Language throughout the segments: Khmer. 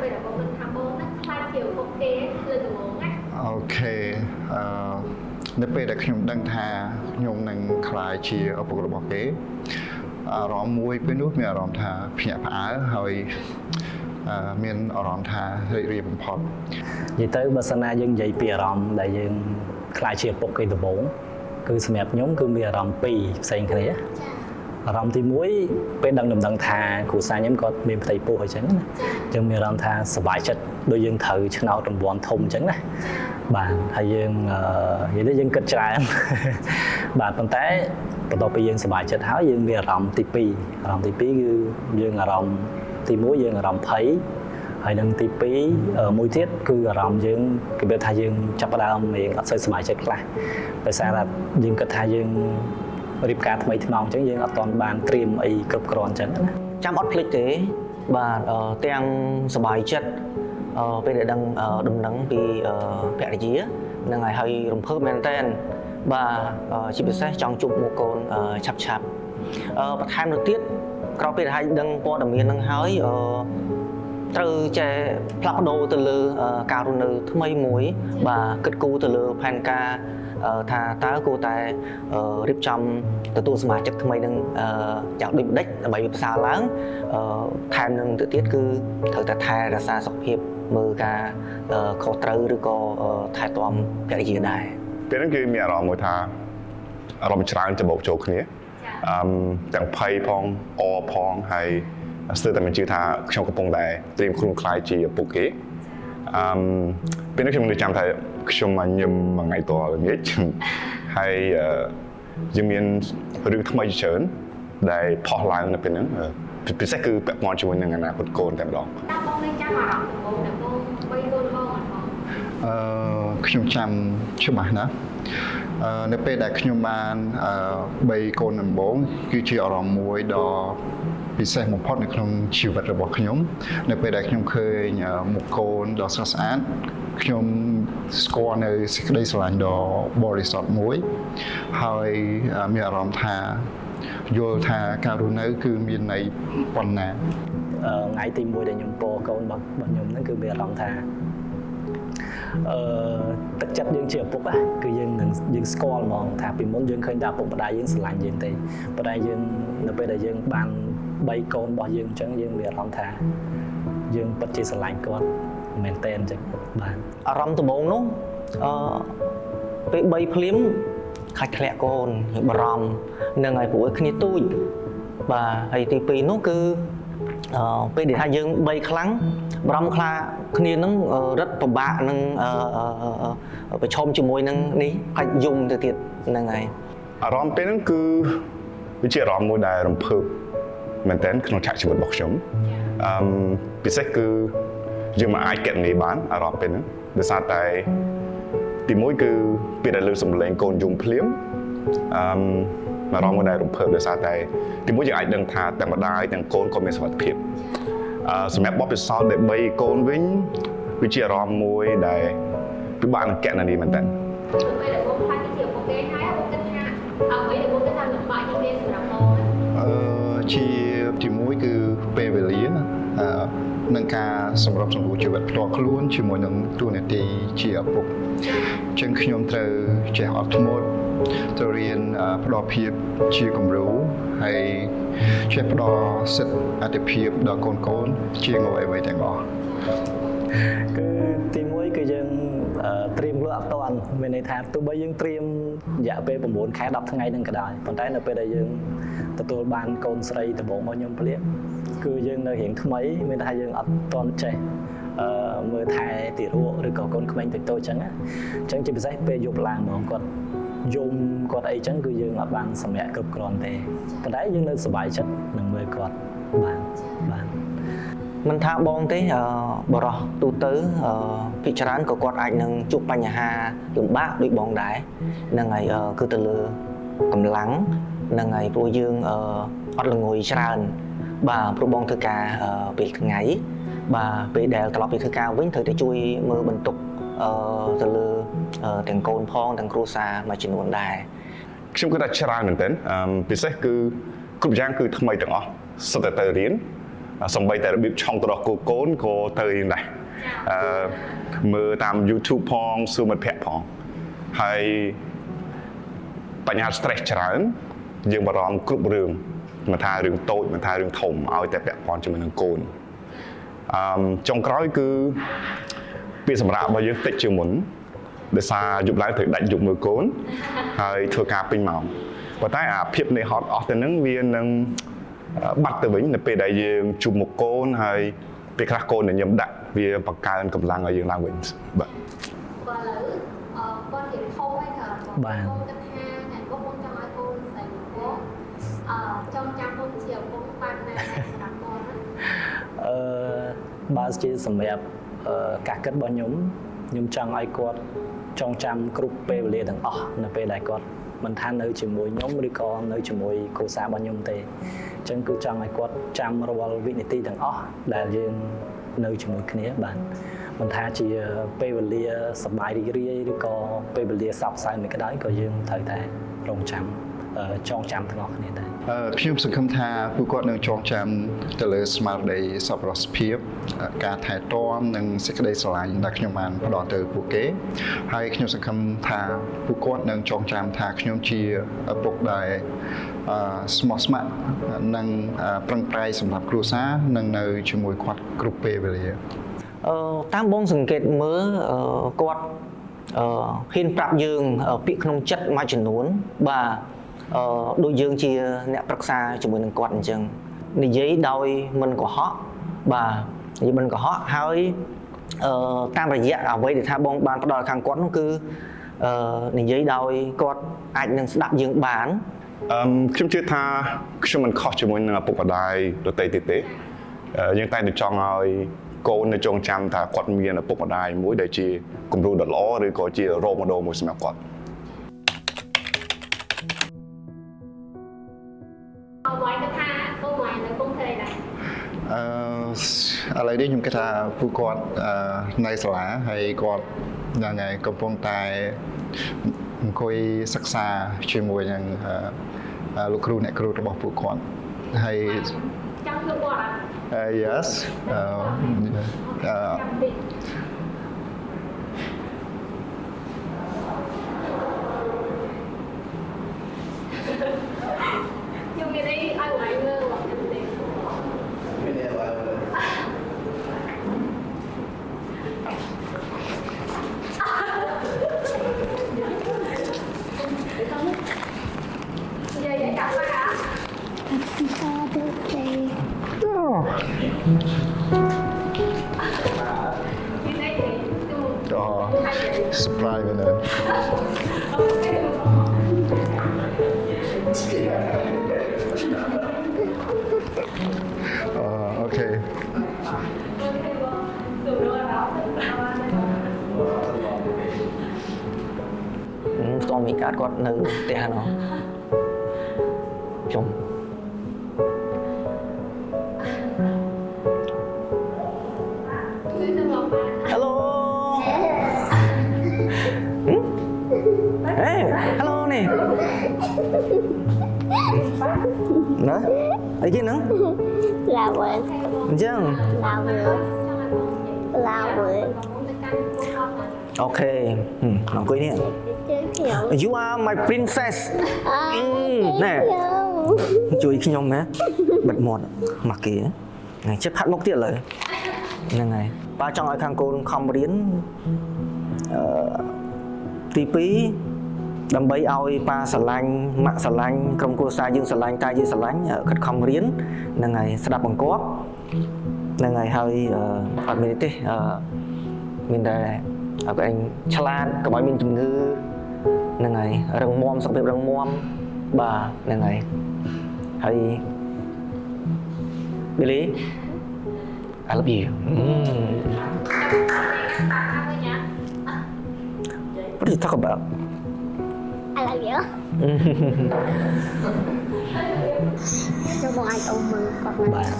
ពេលដែលបងនឹងថាបងហ្នឹងខ្លាចជាពុកគេលើដំបូងណាអូខេនៅពេលដែលខ្ញុំដឹងថាខ្ញុំនឹងខ្លាចជាឪពុករបស់គេអារម្មណ៍មួយពេលនោះមានអារម្មណ៍ថាភ្ញាក់ផ្អើលហើយមានអារម្មណ៍ថារីករាយបំផុតនិយាយទៅបើសិនណាយើងនិយាយពីអារម្មណ៍ដែលយើងខ្លាចជាឪពុកគេដំបូងគឺសម្រាប់ខ្ញុំគឺមានអារម្មណ៍ពីរផ្សេងគ្នាអារម្មណ៍ទី1ពេលដឹងដំណឹងថាគ្រូសាខ្ញុំគាត់មានផ្ទៃពោះអញ្ចឹងណាយើងមានអារម្មណ៍ថាសប្បាយចិត្តដូចយើងត្រូវឆ្នោតរង្វាន់ធំអញ្ចឹងណាបាទហើយយើងនិយាយទៅយើងគិតច្រើនបាទប៉ុន្តែបន្ទាប់ពីយើងសប្បាយចិត្តហើយយើងមានអារម្មណ៍ទី2អារម្មណ៍ទី2គឺយើងអារម្មណ៍ទី1យើងអារម្មណ៍ភ័យហើយនឹងទី2មួយទៀតគឺអារម្មណ៍យើងគេbiếtថាយើងចាប់ផ្ដើមរៀងអត់សូវសប្បាយចិត្តខ្លះដោយសារតែយើងគិតថាយើងរៀបការថ្មីថ្មោងអញ្ចឹងយើងអត់ទាន់បានត្រៀមអីគ្រប់គ្រាន់អញ្ចឹងណាចាំអត់ភ្លេចទេបាទទាំងសប្បាយចិត្តពេលដែលដឹងដំណឹងពីភរិយានឹងហើយរំភើបមែនតើបាទជាពិសេសចង់ជួបមុខកូនឆាប់បន្ថែមទៅទៀតក្រោយពេលដែលដឹងព័ត៌មាននឹងហើយត្រូវចេះផ្លាស់ប្ដូរទៅលើការរស់នៅថ្មីមួយបាទគិតគូរទៅលើផែនការថាតើគួរតែរៀបចំទទួលសមាជិកថ្មីនឹងយ៉ាងដូចម្ដេចដើម្បីប្រសើរឡើងថែមនឹងទៅទៀតគឺត្រូវតែថែរក្សាសុខភាពមើលការខុសត្រូវឬក៏ថែទាំភរិយាដែរពេលហ្នឹងគឺមានអារម្មណ៍មួយថាអារម្មណ៍ច្រើនច្បោកចូលគ្នាទាំងភ័យផងអរផងហើយស្ទើរតែមិនជឿថាខ្ញុំកំពុងតែត្រៀមខ្លួនខ្លាយជាឪពុកគេពេលនេះខ្ញុំនៅចាំថាខ្ញុំមកញឹមមួយថ្ងៃតរល្ងាចហើយយើងមានរឿងថ្មីច្រើនដែលផុសឡើងនៅពេលហ្នឹងពិសេសគឺពាក់ព័ន្ធជាមួយនឹងអនាគតកូនតែម្ដងតើបងនឹងចាំអារម្មណ៍ដំបូងដែលបងបីកូនបងអត់បងខ្ញុំចាំច្បាស់ណាស់នៅពេលដែលខ្ញុំបាន3កូនដំបូងគឺជាអារម្មណ៍មួយដ៏ពិសេសបំផុតនៅក្នុងជីវិតរបស់ខ្ញុំនៅពេលដែលខ្ញុំឃើញមុខកូនដ៏ស្រស់ស្អាតខ្ញុំស្គាល់នៅសេចក្តីស្រឡាញ់ដ៏បរិសុទ្ធមួយហើយមានអារម្មណ៍ថាយល់ថាការរស់នៅគឺមានន័យប៉ុណ្ណាថ្ងៃទី1ដែលខ្ញុំពោកូនរបស់ខ្ញុំហ្នឹងគឺមានអារម្មណ៍ថាទឹកចិត្តយើងជាឪពុកគឺយើងស្គាល់ហ្មងថាពីមុនយើងឃើញតែឪពុកម្ដាយយើងស្រឡាញ់យើងទេប៉ុន្តែយើងនៅពេលដែលយើងបាន3កូនរបស់យើងអញ្ចឹងយើងមានអារម្មណ៍ថាយើងពិតជាស្រឡាញ់គាត់មែនតើអញ្ចឹងបាទអារម្មណ៍ដំបូងនោះពេល3ភ្លាមខាច់ធ្លាក់កូនយើងបារម្ភនឹងឲ្យព្រោះគ្នាទូចបាទហើយទី2នោះគឺពេលដែលថាយើង3ខ្លាំងបារម្ភខ្លាគ្នានឹងរឹតពិបាកនឹងប្រឈមជាមួយនឹងនេះអាចយំទៅទៀតហ្នឹងហើយអារម្មណ៍ពេលហ្នឹងគឺវាជាអារម្មណ៍មួយដែលរំភើបមែនតើក្នុងឆាកជីវិតរបស់ខ្ញុំពិសេសគឺយើងមិនអាចកណនីបានអារម្មណ៍ពេលហ្នឹងដោយសារតែទី1គឺពេលដែលលើសំឡេងកូនយំភ្លាមអារម្មណ៍មួយដែលរំភើបដោយសារតែទី1យើងអាចដឹងថាទាំងម្ដាយទាំងកូនក៏មានសុវត្ថិភាពសម្រាប់បបពិសោធន៍ដែល3កូនវិញវាជាអារម្មណ៍មួយដែលពិបាកនឹងកណនីមែនតើពេលដែលបងខ្លាចជាឪពុកគេហើយបងគិតថាអ្វីដែលបងគិតថាលំបាកជាងនេះសម្រាប់បងជាទី1គឺពេលវេលានឹងការសម្របសម្រួលជីវិតផ្ទាល់ខ្លួនជាមួយនឹងតួនាទីជាឪពុកអញ្ចឹងខ្ញុំត្រូវចេះអត់ធ្មត់ត្រូវរៀនផ្ដល់ភាពជាគំរូហើយចេះផ្ដល់សិទ្ធិអធិភាពដល់កូនជាងអ្វីទាំងអស់គឺទី1គឺយើងត្រៀមខ្លួនអត់តាន់មានន័យថាទោះបីយើងត្រៀមរយៈពេល9ខែ10ថ្ងៃនឹងក៏ដោយប៉ុន្តែនៅពេលដែលយើងទទួលបានកូនស្រីដំបូងរបស់ខ្ញុំភ្លាមគឺយើងនៅរៀងថ្មីមានថាយើងអត់ទាន់ចេះមើលថែទារកឬក៏កូនក្មេងតូចៗអញ្ចឹងជាពិសេសពេលយប់ឡើងហ្មងគាត់យំគាត់អីចឹងគឺយើងអត់បានសម្រាប់គ្រប់គ្រាន់ទេប៉ុន្តែយើងនៅសប្បាយចិត្តនឹងមើលគាត់បានមិនថាបងទេបរោះទូទៅភិកច្រើនក៏គាត់អាចនឹងជួបបញ្ហាលំបាកដូចបងដែរហ្នឹងហើយគឺទៅលើកម្លាំងហ្នឹងហើយព្រោះយើងអត់ល្ងុយច្រើនបាទព្រោះបងធ្វើការពេលថ្ងៃបាទពេលដែលត្រឡប់ពីធ្វើការវិញត្រូវតែជួយមើលបន្ទុកទៅលើទាំងកូនផងទាំងគ្រួសារមួយចំនួនដែរខ្ញុំគិតថាច្រើនមែនទែនពិសេសគឺគ្រប់យ៉ាងគឺថ្មីទាំងអស់សុទ្ធតែទៅរៀន សំបីតែរបៀបឆុងទៅដល់កូនក៏ទៅយ៉ាងដែរមើលតាម YouTube ផងសួរមិត្តភ័ក្តិផងហើយបញ្ហា stress ច្រើនយើងបារម្ភគ្រប់រឿងមិនថារឿងតូចមិនថារឿងធំឲ្យតែពាក់ព័ន្ធជាមួយនឹងកូនចុងក្រោយគឺពាក្យសម្រាប់របស់យើងតិចជាងមុនដោយសារយប់ឡើងត្រូវដាច់យប់មើលកូនហើយធ្វើការពេញម៉ោងប៉ុន្តែអាភាពនឿយហត់អស់ទៅនឹងវានឹងបាត់ទៅវិញនៅពេលដែលយើងជួបមុខកូនហើយពេលខ្លះកូនដែលញឹមដាក់វាបង្កើនកម្លាំងឲ្យយើងឡើងវិញបាទគាត់លើគាត់ជាធំហើយក៏បាទគាត់ថាតែគាត់ចង់ឲ្យកូនស្អីគាត់ចង់ចាំកូនជាឪពុកបានណាសម្រាប់គាត់បើជាសម្រាប់ការគិតរបស់ខ្ញុំចង់ឲ្យគាត់ចងចាំគ្រប់ពេលវេលាទាំងអស់នៅពេលដែលគាត់មិនថានៅជាមួយខ្ញុំឬក៏នៅជាមួយគ្រួសាររបស់ខ្ញុំទេអញ្ចឹងគឺចង់ឲ្យគាត់ចាំរាល់វិនាទីទាំងអស់ដែលយើងនៅជាមួយគ្នាបាទមិនថាជាពេលវេលាសប្បាយរីករាយឬក៏ពេលវេលាសោកសៅមិនក៏ដោយក៏យើងត្រូវតែរងចាំចងចាំទាំងអស់គ្នាដែរខ្ញុំសង្ឃឹមថាពួកគាត់នឹងចងចាំទៅលើស្មារតីសប្បុរសភាពការថែទាំនិងសេចក្តីស្រឡាញ់ដែលខ្ញុំបានផ្ដល់ទៅពួកគេហើយខ្ញុំសង្ឃឹមថាពួកគាត់នឹងចងចាំថាខ្ញុំជាឪពុកដែលស្មោះស្ម័គ្រនិងប្រឹងប្រែងសម្រាប់គ្រួសារនិងនៅជាមួយគាត់គ្រប់ពេលវេលាតាមបងសង្កេតមើលគាត់ហ៊ានប្រាប់យើងពាក្យក្នុងចិត្តមួយចំនួនបាទដូចយើងជាអ្នកប្រឹក្សាជាមួយនឹងគាត់អញ្ចឹងនិយាយដោយមិនកុហកបាទនិយាយមិនកុហកហើយតាមរយៈអ្វីដែលថាបងបានផ្ដល់ខាងគាត់នោះគឺនិយាយដោយគាត់អាចនឹងស្ដាប់យើងបានខ្ញុំជឿថាខ្ញុំមិនខុសជាមួយនឹងឪពុកម្ដាយដទៃទៀតទេយើងតែចង់ឲ្យកូននៅចងចាំថាគាត់មានឪពុកម្ដាយមួយដែលជាគំរូដ៏ល្អឬក៏ជារ៉ូម៉ូដែលមួយសម្រាប់គាត់អ្វីទៅថាកូនមកនៅកុំទេដែរឥឡូវនេះខ្ញុំគិតថាពួកគាត់នៅសាលាហើយគាត់យ៉ាងណាកំពុងតែអង្គុយសិក្សាជាមួយនឹងលោកគ្រូអ្នកគ្រូរបស់ពួកគាត់ហើយចង់ទៅគាត់yes ខ្ញុំមានអីឲ្យថ្ងៃមើលរបស់ខ្ញុំទេមានអីឲ្យមើលយាយកាហ្វេហ៎surprise មែនទេអូខេស្គាល់មីកាតគាត់នៅផ្ទះហ្នឹងជុំណាអីគេហ្នឹងឡាវអញ្ចឹងឡាវអូខេអង្គុយនេះ You are my princess ណែជួយខ្ញុំណាបិទមាត់មកគេថ្ងៃចិត្តផាត់មុខទៀតលើហ្នឹងហើយប៉ាចង់ឲ្យខាងកូនខំរៀនទី2ដើម្បីឲ្យប៉ាស្រឡាញ់ម៉ាក់ស្រឡាញ់ក្រុមគ្រួសារយើងស្រឡាញ់តាយើងស្រឡាញ់ខិតខំរៀនហ្នឹងហើយស្ដាប់បង្គាប់ហ្នឹងហើយហើយអត់មានទេមានតែឲ្យឯងឆ្លាតកុំឲ្យមានជំងឺហ្នឹងហើយរឹងមាំសុខភាពរឹងមាំបាទហ្នឹងហើយហើយ Billy I love you What do you talk about I love you ចូលមកអាចអ៊ំមើលគាត់បាទ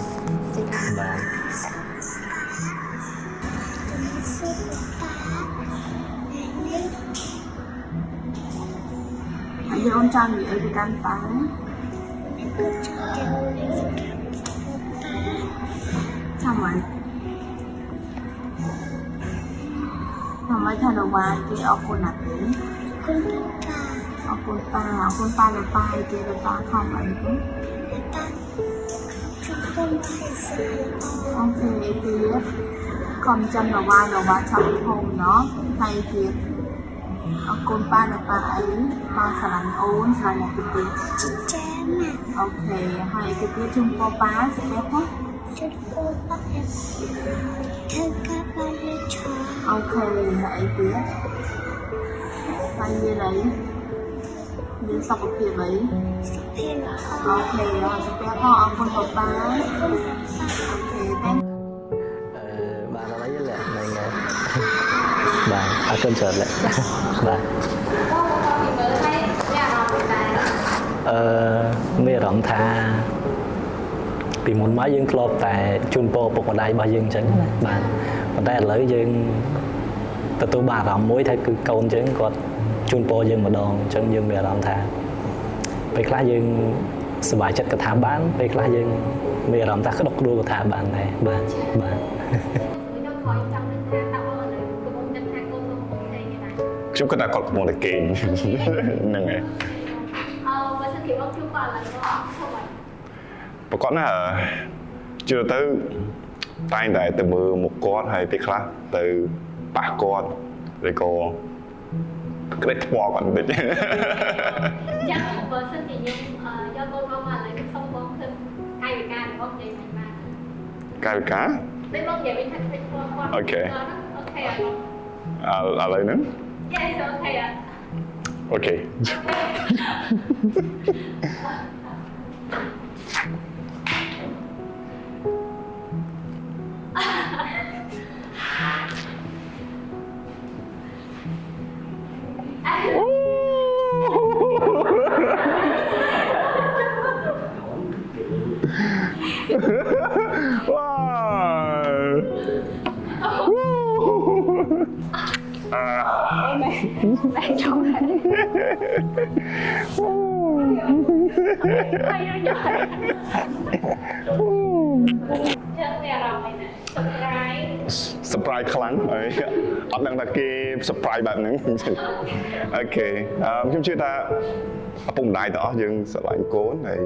ហើយអូនចង់និយាយទៅកាន់ប៉ា Xong rồi xong rồi thay đồ bài kia ở cô nạp đi ở cô pa là pa kia là pa không vậy chứ ok thì không chân đồ bài trong thùng nó hay kia ở cô pa là pa ấy pa xà lạnh ốn xà lạnh một cái ok hay cái kia chung cô pa sẽ đẹp hết ok vậy kia hay như đấy như sọc một kiểu ấy ok rồi sẽ đẹp ho con cô pa ok thank bạn đã lấy lẹ này nè bạn ở cơn sợ lẹ bạn មានអារម្មណ៍ថាពីមុនមកយើងធ្លាប់តែជូនពរពុកម្ដាយរបស់យើងអញ្ចឹងណាបាទប៉ុន្តែឥឡូវយើងទទួលបានអារម្មណ៍មួយថាគឺកូនអញ្ចឹងគាត់ជូនពរយើងម្ដងអញ្ចឹងយើងមានអារម្មណ៍ថាពេលខ្លះយើងសប្បាយចិត្តក៏ថាបានពេលខ្លះយើងមានអារម្មណ៍ថាក្តុកក្តួលក៏ថាបានដែរបាទបាទ ខ្ញុំគិតថាគាត់កំពុងតែគេងហ្នឹងហើយ បើសិនជាបងជួបគាត់ឡើយក៏ធ្វើមិន ប្រកបណាជឿទៅតែងតែទៅមើលមុខគាត់ហើយពេលខ្លះទៅប៉ះគាត់ឬក៏ក្តិចថ្មគាត់បន្តិច ចាំបើសិនជាខ្ញុំយកកូនមកឡើយខ្ញុំសុំបងធ្វើកាយវិការរបស់និយាយមិនបាន កាយវិការ ពេលបងនិយាយវិញថាក្តិចថ្មគាត់ អូខេ អូខេអត់ ឥឡូវហ្នឹង Yes អូខេអត់ អូខេ Mẹ trong này. surprise ខ្លាំងហើយអត់ដឹងថាគេ surprise បែបហ្នឹងអូខេខ្ញុំជឿថាឪពុកម្ដាយទាំងអស់យើងស្រឡាញ់កូនហើយ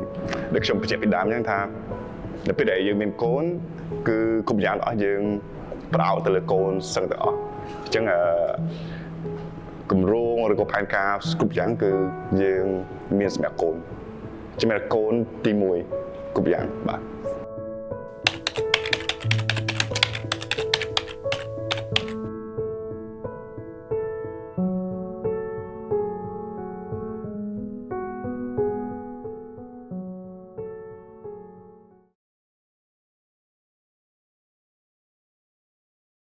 ដូចខ្ញុំបញ្ជាក់ពីដើមអញ្ចឹងថានៅពេលដែលយើងមានកូនគឺគ្រប់យ៉ាងរបស់យើងផ្ដោតទៅលើកូនសឹងទាំងអស់អញ្ចឹងគម្រោងឬក៏ផែនការគ្រប់យ៉ាងគឺយើងមានសម្រាប់កូនជំនឿកូនទី1គ្រប់យ៉ាងបាទ